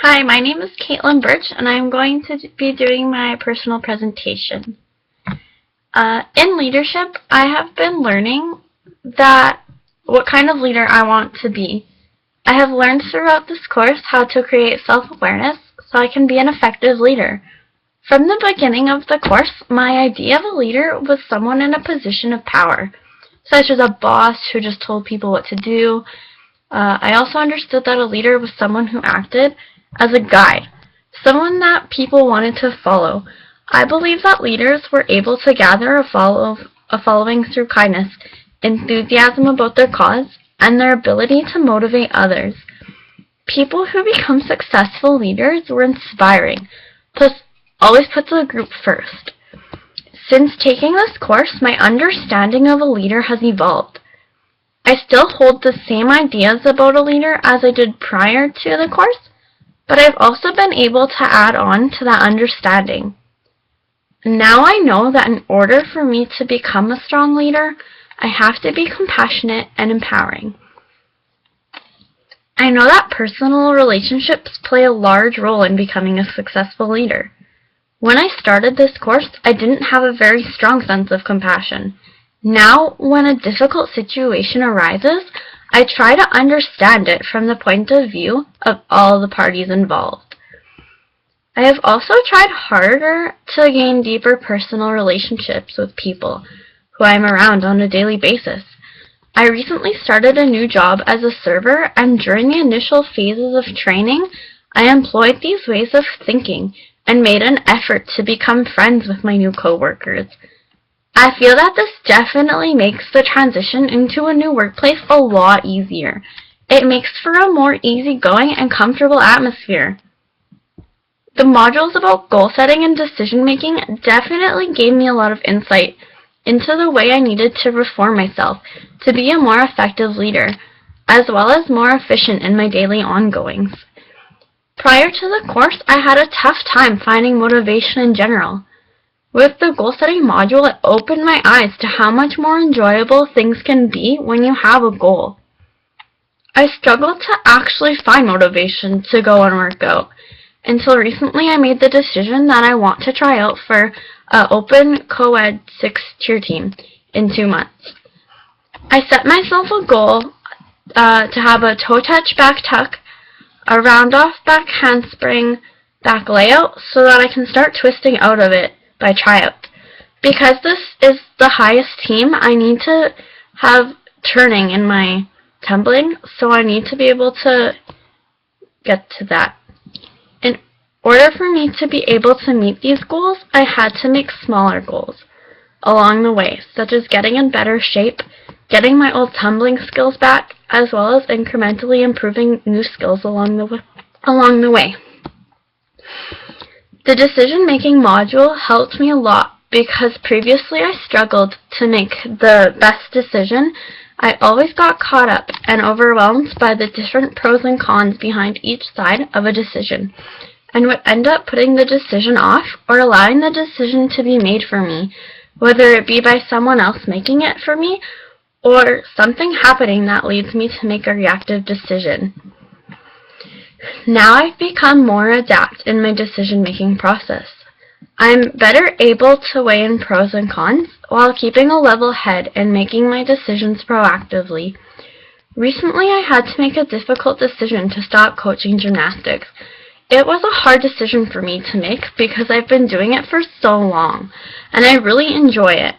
Hi, my name is Caitlin Birch, and I'm going to be doing my personal presentation. In leadership, I have been learning that what kind of leader I want to be. I have learned throughout this course how to create self-awareness so I can be an effective leader. From the beginning of the course, my idea of a leader was someone in a position of power, such as a boss who just told people what to do. I also understood that a leader was someone who acted as a guide, someone that people wanted to follow. I believe that leaders were able to gather a following through kindness, enthusiasm about their cause, and their ability to motivate others. People who become successful leaders were inspiring, plus always put the group first. Since taking this course, my understanding of a leader has evolved. I still hold the same ideas about a leader as I did prior to the course, but I've also been able to add on to that understanding. Now I know that in order for me to become a strong leader, I have to be compassionate and empowering. I know that personal relationships play a large role in becoming a successful leader. When I started this course, I didn't have a very strong sense of compassion. Now, when a difficult situation arises, I try to understand it from the point of view of all the parties involved. I have also tried harder to gain deeper personal relationships with people who I am around on a daily basis. I recently started a new job as a server, and during the initial phases of training, I employed these ways of thinking and made an effort to become friends with my new coworkers. I feel that this definitely makes the transition into a new workplace a lot easier. It makes for a more easygoing and comfortable atmosphere. The modules about goal setting and decision making definitely gave me a lot of insight into the way I needed to reform myself to be a more effective leader, as well as more efficient in my daily ongoings. Prior to the course, I had a tough time finding motivation in general. With the goal-setting module, it opened my eyes to how much more enjoyable things can be when you have a goal. I struggled to actually find motivation to go and work out. Until recently, I made the decision that I want to try out for an open co-ed 6-tier team in 2 months. I set myself a goal to have a toe-touch back tuck, a round-off back handspring back layout so that I can start twisting out of it by tryout. Because this is the highest team, I need to have turning in my tumbling, so I need to be able to get to that. In order for me to be able to meet these goals, I had to make smaller goals along the way, such as getting in better shape, getting my old tumbling skills back, as well as incrementally improving new skills along the way. The decision-making module helped me a lot because previously I struggled to make the best decision. I always got caught up and overwhelmed by the different pros and cons behind each side of a decision, and would end up putting the decision off or allowing the decision to be made for me, whether it be by someone else making it for me or something happening that leads me to make a reactive decision. Now I've become more adept in my decision-making process. I'm better able to weigh in pros and cons while keeping a level head and making my decisions proactively. Recently, I had to make a difficult decision to stop coaching gymnastics. It was a hard decision for me to make because I've been doing it for so long, and I really enjoy it.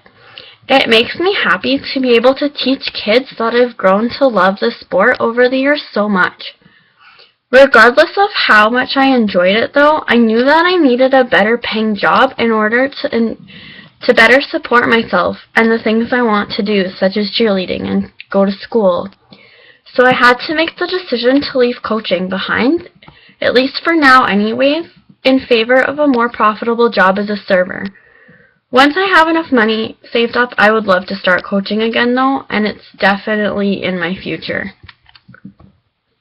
It makes me happy to be able to teach kids that I've grown to love the sport over the years so much. Regardless of how much I enjoyed it, though, I knew that I needed a better paying job in order to better support myself and the things I want to do, such as cheerleading and go to school. So I had to make the decision to leave coaching behind, at least for now anyways, in favor of a more profitable job as a server. Once I have enough money saved up, I would love to start coaching again, though, and it's definitely in my future.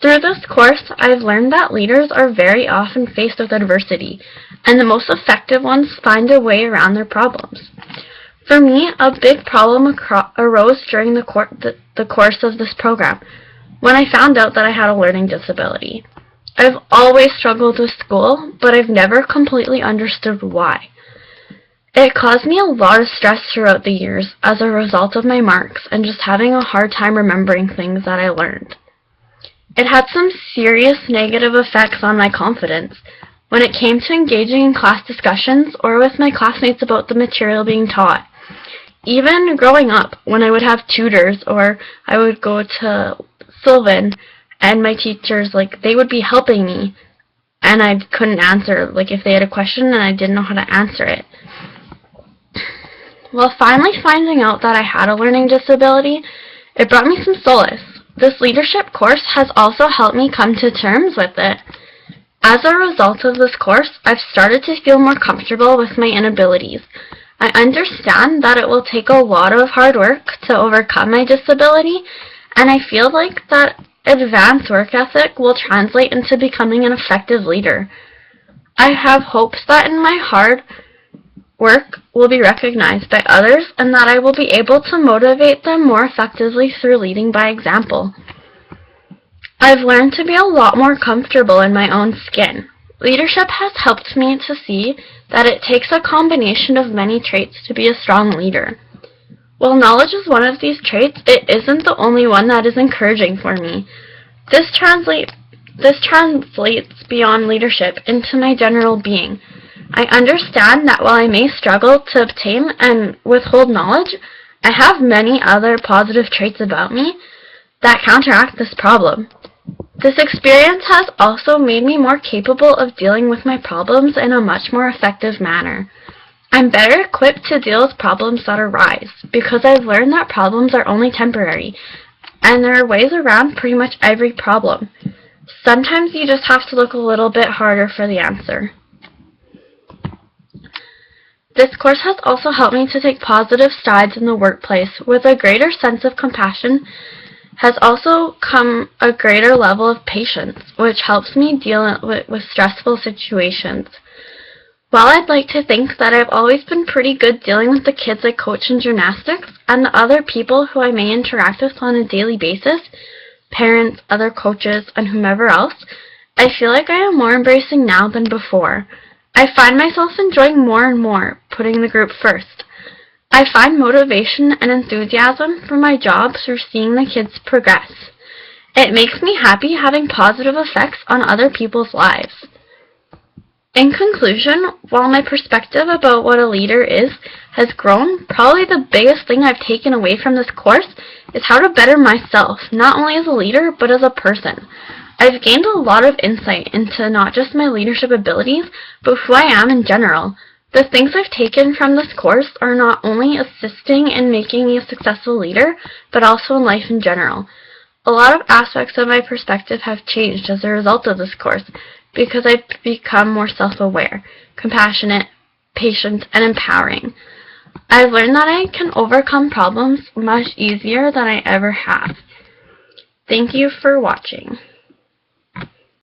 Through this course, I've learned that leaders are very often faced with adversity, and the most effective ones find a way around their problems. For me, a big problem arose during the course of this program, when I found out that I had a learning disability. I've always struggled with school, but I've never completely understood why. It caused me a lot of stress throughout the years as a result of my marks and just having a hard time remembering things that I learned. It had some serious negative effects on my confidence when it came to engaging in class discussions or with my classmates about the material being taught. Even growing up, when I would have tutors or I would go to Sylvan and my teachers, they would be helping me and I couldn't answer, if they had a question and I didn't know how to answer it. Well, finally finding out that I had a learning disability, it brought me some solace. This leadership course has also helped me come to terms with it. As a result of this course, I've started to feel more comfortable with my inabilities. I understand that it will take a lot of hard work to overcome my disability, and I feel like that advanced work ethic will translate into becoming an effective leader. I have hopes that in my hard work will be recognized by others and that I will be able to motivate them more effectively through leading by example. I've learned to be a lot more comfortable in my own skin. Leadership has helped me to see that it takes a combination of many traits to be a strong leader. While knowledge is one of these traits, it isn't the only one that is encouraging for me. This translates beyond leadership into my general being. I understand that while I may struggle to obtain and withhold knowledge, I have many other positive traits about me that counteract this problem. This experience has also made me more capable of dealing with my problems in a much more effective manner. I'm better equipped to deal with problems that arise because I've learned that problems are only temporary and there are ways around pretty much every problem. Sometimes you just have to look a little bit harder for the answer. This course has also helped me to take positive strides in the workplace with a greater sense of compassion. Has also come a greater level of patience, which helps me deal with stressful situations. While I'd like to think that I've always been pretty good dealing with the kids I coach in gymnastics and the other people who I may interact with on a daily basis, parents, other coaches, and whomever else, I feel like I am more embracing now than before. I find myself enjoying more and more putting the group first. I find motivation and enthusiasm for my job through seeing the kids progress. It makes me happy having positive effects on other people's lives. In conclusion, while my perspective about what a leader is has grown, probably the biggest thing I've taken away from this course is how to better myself, not only as a leader, but as a person. I've gained a lot of insight into not just my leadership abilities, but who I am in general. The things I've taken from this course are not only assisting in making me a successful leader, but also in life in general. A lot of aspects of my perspective have changed as a result of this course because I've become more self-aware, compassionate, patient, and empowering. I've learned that I can overcome problems much easier than I ever have. Thank you for watching.